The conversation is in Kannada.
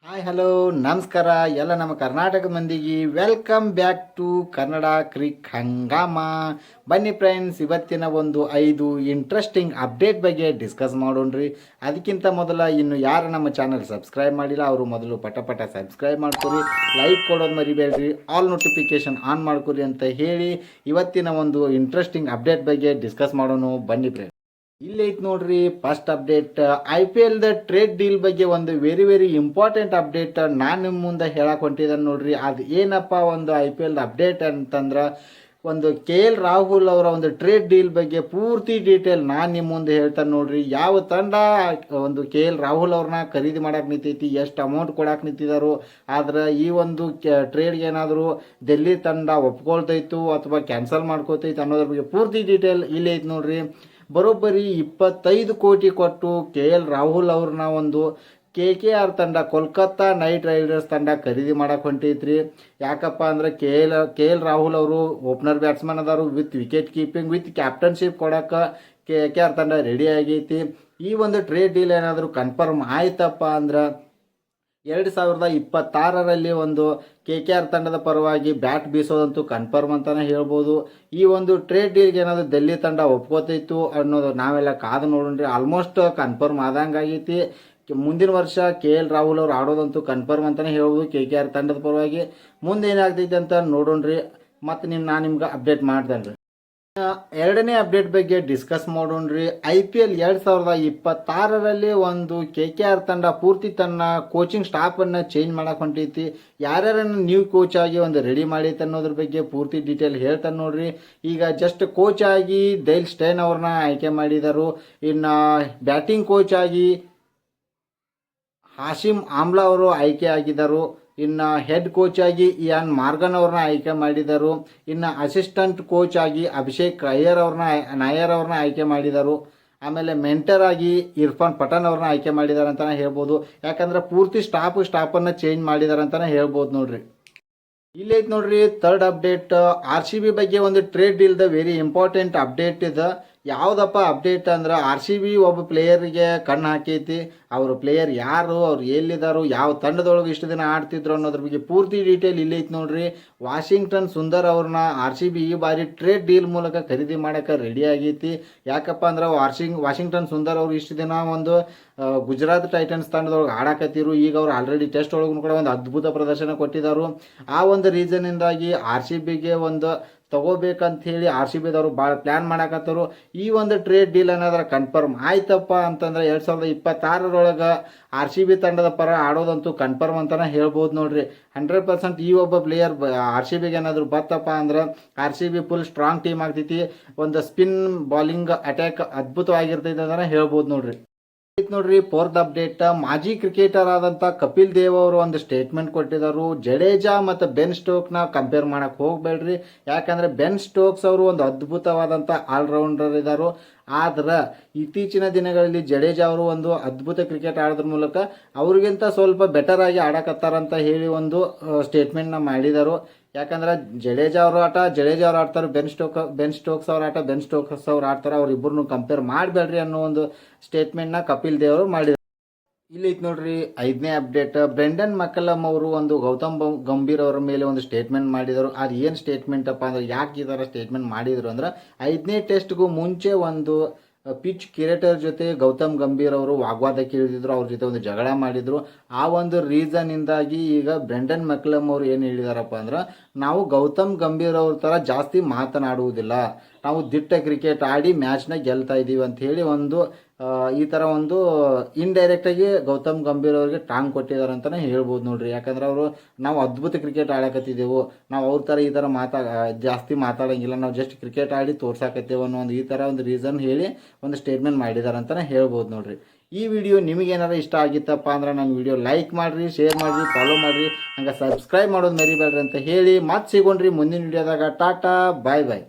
ಹಾಯ್ ಹಲೋ ನಮಸ್ಕಾರ ಎಲ್ಲ ನಮ್ಮ ಕರ್ನಾಟಕ ಮಂದಿಗೆ welcome back to Kannada ಕ್ರಿಕ್ Hungama. ಬನ್ನಿ ಫ್ರೆಂಡ್ಸ್, ಇವತ್ತಿನ ಒಂದು 5 ಇಂಟ್ರೆಸ್ಟಿಂಗ್ ಅಪ್ಡೇಟ್ ಬಗ್ಗೆ ಡಿಸ್ಕಸ್ ಮಾಡೋಣ್ರಿ. ಅದಕ್ಕಿಂತ ಮೊದಲ ಇನ್ನು ಯಾರು ನಮ್ಮ ಚಾನಲ್ ಸಬ್ಸ್ಕ್ರೈಬ್ ಮಾಡಿಲ್ಲ ಅವರು ಮೊದಲು ಪಟ ಸಬ್ಸ್ಕ್ರೈಬ್ ಮಾಡ್ಕೊರಿ, ಲೈಕ್ ಕೊಡೋದು ಮರಿಬೇಡ್ರಿ, ಆಲ್ ನೋಟಿಫಿಕೇಶನ್ ಆನ್ ಮಾಡ್ಕೊರಿ ಅಂತ ಹೇಳಿ ಇವತ್ತಿನ ಒಂದು ಇಂಟ್ರೆಸ್ಟಿಂಗ್ ಅಪ್ಡೇಟ್ ಬಗ್ಗೆ ಡಿಸ್ಕಸ್ ಮಾಡೋಣ. ಬನ್ನಿ ಫ್ರೆಂಡ್ಸ್, ಇಲ್ಲೈತ್ ನೋಡ್ರಿ first update. IPL the trade deal ಬಗ್ಗೆ ಒಂದು ವೆರಿ ಇಂಪಾರ್ಟೆಂಟ್ ಅಪ್ಡೇಟ್ ನಾನು ನಿಮ್ಮ ಮುಂದೆ ಹೇಳಕ್ ಹೊಂಟಿದ್ದೇನೆ ನೋಡ್ರಿ. ಅದು ಏನಪ್ಪ ಒಂದು IPL ಅಪ್ಡೇಟ್ ಅಂತಂದ್ರೆ, ಒಂದು KL ರಾಹುಲ್ ಅವರ ಒಂದು ಟ್ರೇಡ್ ಡೀಲ್ ಬಗ್ಗೆ ಪೂರ್ತಿ ಡೀಟೇಲ್ ನಾನು ನಿಮ್ಮ ಮುಂದೆ ಹೇಳ್ತಾನೆ ನೋಡ್ರಿ. ಯಾವ ತಂಡ ಒಂದು KL ರಾಹುಲ್ ಅವ್ರನ್ನ ಖರೀದಿ ಮಾಡಕ್ಕೆ ನಿಂತೈತಿ, ಎಷ್ಟು ಅಮೌಂಟ್ ಕೊಡಕ್ಕೆ ನಿಂತಿದ್ದಾರೋ, ಆದ್ರೆ ಈ ಒಂದು ಟ್ರೇಡ್ಗೆ ಏನಾದರೂ ಡೆಲ್ಲಿ ತಂಡ ಒಪ್ಕೊಳ್ತೈತು ಅಥವಾ ಕ್ಯಾನ್ಸಲ್ ಮಾಡ್ಕೋತೈತೆ ಅನ್ನೋದ್ರ ಬಗ್ಗೆ ಪೂರ್ತಿ ಡೀಟೇಲ್ ಇಲ್ಲಿ ಐತೆ ನೋಡ್ರಿ. ಬರೋಬ್ಬರಿ 25 ಕೋಟಿ ಕೊಟ್ಟು KL ರಾಹುಲ್ ಅವ್ರನ್ನ ಒಂದು KKR ತಂಡ, ಕೋಲ್ಕತ್ತಾ ನೈಟ್ ರೈಡರ್ಸ್ ತಂಡ ಖರೀದಿ ಮಾಡಕ್ಕೆ ಹೊಂಟೈತ್ರಿ. ಯಾಕಪ್ಪ ಅಂದ್ರೆ KL ರಾಹುಲ್ ಅವರು ಓಪನರ್ ಬ್ಯಾಟ್ಸ್ಮನ್ ಅದಾರು, with wicket keeping with captainship ಕೊಡಕ್ಕೆ KKR ತಂಡ ರೆಡಿ ಆಗೈತಿ. ಈ ಒಂದು ಟ್ರೇಡ್ ಡೀಲ್ ಏನಾದರೂ ಕನ್ಫರ್ಮ್ ಆಯ್ತಪ್ಪ ಅಂದ್ರೆ 2026ರಲ್ಲಿ ಒಂದು KKR ತಂಡದ ಪರವಾಗಿ ಬ್ಯಾಟ್ ಬೀಸೋದಂತೂ ಕನ್ಫರ್ಮ್ ಅಂತಾನೆ ಹೇಳ್ಬೋದು. ಈ ಒಂದು ಟ್ರೇಡ್ ಡೀಲ್ಗೆ ಏನಾದರೂ ಡೆಲ್ಲಿ ತಂಡ ಒಪ್ಕೋತೈತು ಅನ್ನೋದು ನಾವೆಲ್ಲ ಕಾದು ನೋಡೋಣ್ರಿ. Almost confirm ಆದಂಗಾಗೈತಿ. ಮುಂದಿನ ವರ್ಷ KL ರಾಹುಲ್ ಅವ್ರು ಆಡೋದಂತೂ ಕನ್ಫರ್ಮ್ ಅಂತಾನೆ ಹೇಳ್ಬೋದು KKR ತಂಡದ ಪರವಾಗಿ. ಮುಂದೆ ಏನಾಗ್ತೈತಿ ಅಂತ ನೋಡೋಣ್ರಿ. ಮತ್ತು ನಾನು ನಿಮ್ಗೆ ಅಪ್ಡೇಟ್ ಮಾಡ್ತೇನೆ. ಎರಡನೇ ಅಪ್ಡೇಟ್ ಬಗ್ಗೆ ಡಿಸ್ಕಸ್ ಮಾಡೋಣ್ರಿ. IPL 2026ರಲ್ಲಿ ಒಂದು KKR ತಂಡ ಪೂರ್ತಿ ತನ್ನ ಕೋಚಿಂಗ್ ಸ್ಟಾಫನ್ನು ಚೇಂಜ್ ಮಾಡಕ್ಕೆ ಹೊಂಟೈತಿ. ಯಾರ್ಯಾರನ್ನು ನ್ಯೂ ಕೋಚ್ ಆಗಿ ಒಂದು ರೆಡಿ ಮಾಡೈತೆ ಅನ್ನೋದ್ರ ಬಗ್ಗೆ ಪೂರ್ತಿ ಡೀಟೇಲ್ ಹೇಳ್ತಾನೆ ನೋಡ್ರಿ. ಈಗ ಜಸ್ಟ್ ಕೋಚ್ ಆಗಿ ಡೈಲ್ ಸ್ಟೈನ್ ಅವ್ರನ್ನ ಆಯ್ಕೆ ಮಾಡಿದರು. ಇನ್ನು ಬ್ಯಾಟಿಂಗ್ ಕೋಚ್ ಆಗಿ ಹಾಶಿಮ್ ಆಮ್ಲಾ ಅವರು ಆಯ್ಕೆ ಆಗಿದ್ದರು. ಇನ್ನು ಹೆಡ್ ಕೋಚ್ ಆಗಿ ಇಯಾನ್ ಮಾರ್ಗನ್ ಅವ್ರನ್ನ ಆಯ್ಕೆ ಮಾಡಿದರು. ಇನ್ನು ಅಸಿಸ್ಟೆಂಟ್ ಕೋಚ್ ಆಗಿ ಅಭಿಷೇಕ್ ನಾಯರ್ ಅವ್ರನ್ನ ಆಯ್ಕೆ ಮಾಡಿದರು. ಆಮೇಲೆ ಮೆಂಟರ್ ಆಗಿ ಇರ್ಫಾನ್ ಪಠಾಣ್ ಅವ್ರನ್ನ ಆಯ್ಕೆ ಮಾಡಿದ್ದಾರೆ ಅಂತಲೇ ಹೇಳ್ಬೋದು. ಯಾಕಂದ್ರೆ ಪೂರ್ತಿ ಸ್ಟಾಫನ್ನು ಚೇಂಜ್ ಮಾಡಿದ್ದಾರೆ ಅಂತಲೇ ಹೇಳ್ಬೋದು ನೋಡ್ರಿ. ಇಲ್ಲೈತೆ ನೋಡ್ರಿ ಥರ್ಡ್ ಅಪ್ಡೇಟ್. RCB ಬಗ್ಗೆ ಒಂದು ಟ್ರೇಡ್ ಡೀಲ್ದ ವೆರಿ ಇಂಪಾರ್ಟೆಂಟ್ ಅಪ್ಡೇಟ್ ಇದೆ. ಯಾವುದಪ್ಪ ಅಪ್ಡೇಟ್ ಅಂದ್ರೆ, RCB ಒಬ್ಬ ಪ್ಲೇಯರ್ಗೆ ಕಣ್ಣು ಹಾಕೈತಿ. ಅವರು ಪ್ಲೇಯರ್ ಯಾರು, ಅವ್ರು ಎಲ್ಲಿದ್ದಾರು, ಯಾವ ತಂಡದೊಳಗೆ ಇಷ್ಟು ದಿನ ಆಡ್ತಿದ್ರು ಅನ್ನೋದ್ರ ಬಗ್ಗೆ ಪೂರ್ತಿ ಡೀಟೇಲ್ ಇಲ್ಲೈತೆ ನೋಡ್ರಿ. ವಾಷಿಂಗ್ಟನ್ ಸುಂದರ್ ಅವ್ರನ್ನ RCB ಈ ಬಾರಿ ಟ್ರೇಡ್ ಡೀಲ್ ಮೂಲಕ ಖರೀದಿ ಮಾಡೋಕೆ ರೆಡಿ ಆಗೈತಿ. ಯಾಕಪ್ಪ ಅಂದ್ರೆ ವಾಷಿಂಗ್ಟನ್ ಸುಂದರ್ ಅವರು ಇಷ್ಟು ದಿನ ಒಂದು ಗುಜರಾತ್ ಟೈಟನ್ಸ್ ತಂಡದೊಳಗೆ ಆಡಾಕತ್ತಿರು. ಈಗ ಅವ್ರು ಆಲ್ರೆಡಿ ಟೆಸ್ಟ್ ಒಳಗೂ ಕೂಡ ಒಂದು ಅದ್ಭುತ ಪ್ರದರ್ಶನ ಕೊಟ್ಟಿದ್ದಾರೆ. ಆ ಒಂದು ರೀಸನ್ನಿಂದಾಗಿ RCBಗೆ ಒಂದು ತಗೋಬೇಕಂತ ಹೇಳಿ RCBದವರು ಭಾಳ ಪ್ಲ್ಯಾನ್ ಮಾಡಾಕತ್ತರು. ಈ ಒಂದು ಟ್ರೇಡ್ ಡೀಲ್ ಏನಾದ್ರೆ ಕನ್ಫರ್ಮ್ ಆಯ್ತಪ್ಪ ಅಂತಂದ್ರೆ 2026ರೊಳಗೆ RCB ತಂಡದ ಪರ ಆಡೋದಂತೂ ಕನ್ಫರ್ಮ್ ಅಂತಾನೆ ಹೇಳ್ಬೋದು ನೋಡ್ರಿ. 100% ಈ ಒಬ್ಬ ಪ್ಲೇಯರ್ RCBಗೆ ಏನಾದರೂ ಬತ್ತಪ್ಪ ಅಂದ್ರೆ RCB ಫುಲ್ ಸ್ಟ್ರಾಂಗ್ ಟೀಮ್ ಆಗ್ತೈತಿ. ಒಂದು ಸ್ಪಿನ್ ಬಾಲಿಂಗ್ ಅಟ್ಯಾಕ್ ಅದ್ಭುತವಾಗಿರ್ತೈತೆ ಅಂತಾನೆ ಹೇಳ್ಬೋದು ನೋಡ್ರಿ. ನೋಡ್ರಿ ಫೋರ್ತ್ ಅಪ್ಡೇಟ್. ಮಾಜಿ ಕ್ರಿಕೆಟರ್ ಆದಂತ ಕಪಿಲ್ ದೇವ್ ಅವರು ಒಂದು ಸ್ಟೇಟ್ಮೆಂಟ್ ಕೊಟ್ಟಿದ್ದಾರೆ. ಜಡೇಜಾ ಮತ್ತು ಬೆನ್ ಸ್ಟೋಕ್ನ ಕಂಪೇರ್ ಮಾಡಕ್ ಹೋಗ್ಬೇಡ್ರಿ. ಯಾಕಂದ್ರೆ ಬೆನ್ ಸ್ಟೋಕ್ಸ್ ಅವರು ಒಂದು ಅದ್ಭುತವಾದಂತ ಆಲ್ರೌಂಡರ್ ಇದ್ದಾರೆ. ಆದ್ರೆ ಇತ್ತೀಚಿನ ದಿನಗಳಲ್ಲಿ ಜಡೇಜಾ ಅವರು ಒಂದು ಅದ್ಭುತ ಕ್ರಿಕೆಟ್ ಆಡೋದ್ರ ಮೂಲಕ ಅವ್ರಿಗಿಂತ ಸ್ವಲ್ಪ ಬೆಟರ್ ಆಗಿ ಆಡಕತ್ತಾರಂತ ಹೇಳಿ ಒಂದು ಸ್ಟೇಟ್ಮೆಂಟ್ನ ಮಾಡಿದರು. ಯಾಕಂದ್ರೆ ಜಡೇಜಾ ಅವ್ರ ಆಟ ಜಡೇಜಾ ಅವ್ರು ಆಡ್ತಾರೆ, ಬೆನ್ ಸ್ಟೋಕ್ಸ್ ಅವ್ರ ಆಟ ಬೆನ್ ಸ್ಟೋಕ್ಸ್ ಅವ್ರು ಆಡ್ತಾರೆ. ಅವ್ರಿಬ್ಬರನ್ನು ಕಂಪೇರ್ ಮಾಡಬೇಡ್ರಿ ಅನ್ನೋ ಒಂದು ಸ್ಟೇಟ್ಮೆಂಟ್ನ ಕಪಿಲ್ ದೇವ್ ಅವರು ಮಾಡಿದ್ದಾರೆ. ಇಲ್ಲಿ ಐತೆ ನೋಡ್ರಿ 5ನೇ ಅಪ್ಡೇಟ್. ಬ್ರೆಂಡನ್ ಮಕ್ಕಲಮ್ ಅವರು ಒಂದು ಗೌತಮ್ ಗಂಭೀರ್ ಅವರ ಮೇಲೆ ಒಂದು ಸ್ಟೇಟ್ಮೆಂಟ್ ಮಾಡಿದರು. ಅದು ಏನು ಸ್ಟೇಟ್ಮೆಂಟ್ ಅಪ್ಪ ಅಂದ್ರೆ, ಯಾಕೆ ಈ ಥರ ಸ್ಟೇಟ್ಮೆಂಟ್ ಮಾಡಿದರು ಅಂದ್ರೆ, 5ನೇ ಟೆಸ್ಟ್ಗೂ ಮುಂಚೆ ಒಂದು ಪಿಚ್ ಕ್ರಿಯೇಟರ್ ಜೊತೆ ಗೌತಮ್ ಗಂಭೀರ್ ಅವರು ವಾಗ್ವಾದಕ್ಕೆ ಇಳಿದಿದ್ರು, ಅವ್ರ ಜೊತೆ ಒಂದು ಜಗಳ ಮಾಡಿದ್ರು. ಆ ಒಂದು ರೀಸನ್ ಇಂದಾಗಿ ಈಗ ಬ್ರೆಂಡನ್ ಮಕ್ಲಮ್ ಅವರು ಏನು ಹೇಳಿದಾರಪ್ಪ ಅಂದ್ರೆ, ನಾವು ಗೌತಮ್ ಗಂಭೀರ್ ಅವ್ರ ಥರ ಜಾಸ್ತಿ ಮಾತನಾಡುವುದಿಲ್ಲ, ನಾವು ದಿಟ್ಟ ಕ್ರಿಕೆಟ್ ಆಡಿ ಮ್ಯಾಚ್ನ ಗೆಲ್ತಾ ಇದ್ದೀವಿ ಅಂತ ಹೇಳಿ ಒಂದು ಈ ಥರ ಒಂದು ಇಂಡೈರೆಕ್ಟಾಗಿ ಗೌತಮ್ ಗಂಭೀರ್ ಅವ್ರಿಗೆ ಟಾಂಗ್ ಕೊಟ್ಟಿದ್ದಾರೆ ಅಂತಲೇ ಹೇಳ್ಬೋದು ನೋಡ್ರಿ. ಯಾಕಂದ್ರೆ ಅವರು ನಾವು ಅದ್ಭುತ ಕ್ರಿಕೆಟ್ ಆಡಕತ್ತಿದ್ದೆವು, ನಾವು ಅವ್ರ ಥರ ಈ ಥರ ಜಾಸ್ತಿ ಮಾತಾಡೋಂಗಿಲ್ಲ, ನಾವು ಜಸ್ಟ್ ಕ್ರಿಕೆಟ್ ಆಡಿ ತೋರ್ಸಾಕತ್ತೇವೆ ಅನ್ನೋ ಒಂದು ಈ ಥರ ಒಂದು ರೀಸನ್ ಹೇಳಿ ಒಂದು ಸ್ಟೇಟ್ಮೆಂಟ್ ಮಾಡಿದ್ದಾರೆ ಅಂತಲೇ ಹೇಳ್ಬೋದು ನೋಡ್ರಿ. ಈ ವಿಡಿಯೋ ನಿಮಗೇನಾರ ಇಷ್ಟ ಆಗಿತ್ತಪ್ಪ ಅಂದ್ರೆ ನನ್ನ ವಿಡಿಯೋ ಲೈಕ್ ಮಾಡಿರಿ, ಶೇರ್ ಮಾಡಿರಿ, ಫಾಲೋ ಮಾಡಿರಿ, ಹಂಗೆ ಸಬ್ಸ್ಕ್ರೈಬ್ ಮಾಡೋದು ಮರಿಬೇಡ್ರಿ ಅಂತ ಹೇಳಿ ಮತ್ತೆ ಸಿಗೋಣ್ರಿ ಮುಂದಿನ ವಿಡಿಯೋದಾಗ. ಟಾಟಾ ಬಾಯ್ ಬಾಯ್.